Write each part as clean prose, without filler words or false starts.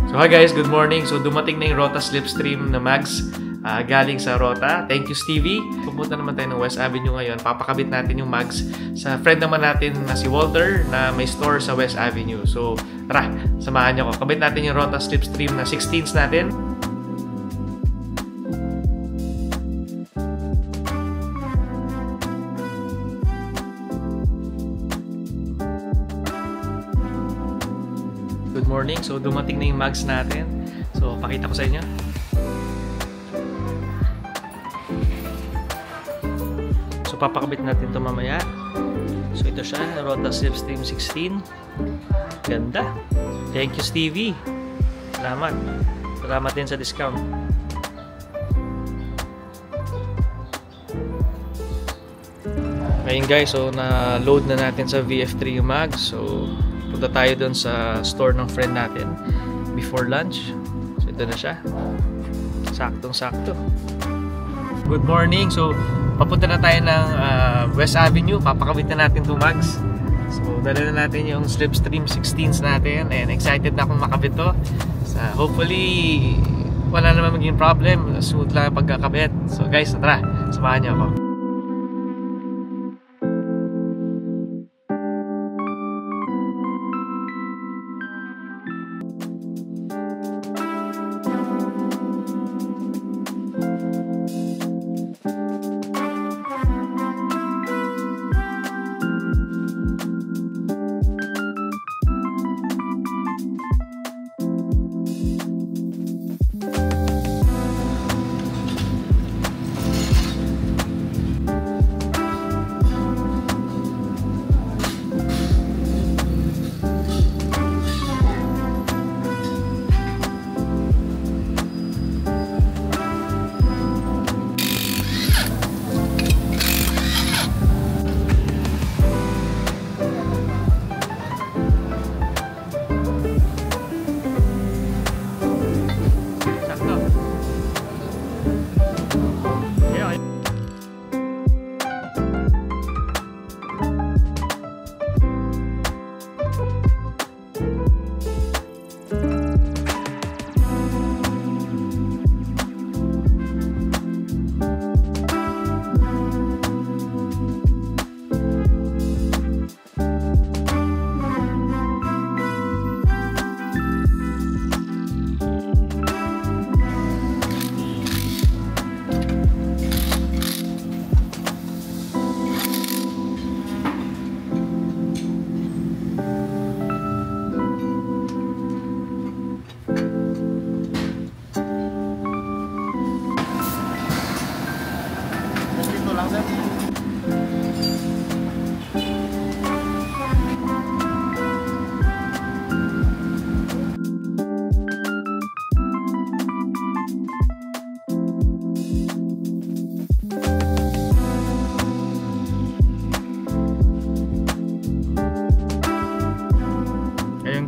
So hi guys, good morning. So dumating na yung Rota Slipstream na mags galing sa Rota. Thank you Stevie. Pupunta naman tayo ng West Avenue ngayon. Papakabit natin yung mags sa friend naman natin na si Walter na may store sa West Avenue. So tara, samahan niyo ako. Kabit natin yung Rota Slipstream na 16s natin. Good morning. So dumating na yung mags natin. So pakita ko sa inyo. So papakabit natin ito mamaya. So ito siya, Rota Slipstream 16. Ganda. Thank you Stevie. Salamat. Salamat din sa discount. Ngayon guys, so na-load na natin sa VF3 yung mags. So punta tayo dun sa store ng friend natin before lunch. So ito na siya. Saktong sakto. Good morning. So papunta na tayo ng West Avenue. Papakabit na natin itong mags. So dala na natin yung Slipstream 16s natin. And excited na akong makabit to. So hopefully wala naman maging problem. Smooth lang ang pagkakabit. So guys, tara, samahan niyo ako.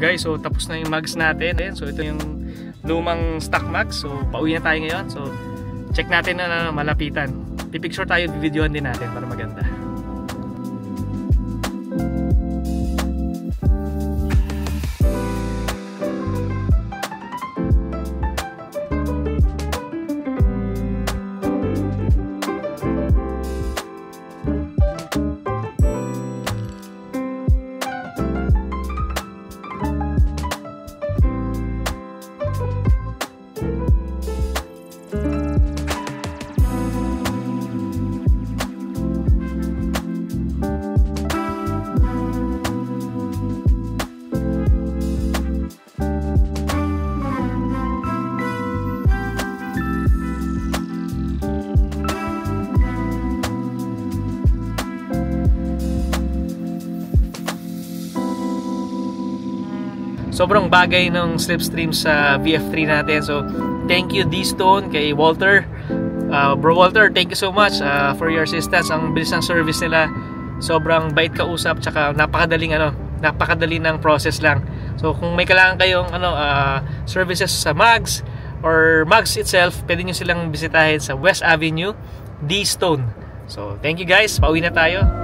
Guys, so tapos na yung mags natin. So ito yung lumang stock mags. So pauwi na tayo ngayon. So check natin na malapitan. Pipicture tayo, videoan din natin para maganda. Sobrang bagay ng Slipstream sa VF3 natin. So thank you D-Stone kay Walter. Bro Walter, thank you so much for your assistance. Ang bilis ng service nila. Sobrang bait kausap, tsaka napakadali ng process lang. So kung may kailangan kayong services sa mags or mags itself, pwede nyo silang bisitahin sa West Avenue, D-Stone. So thank you guys, pauwi na tayo.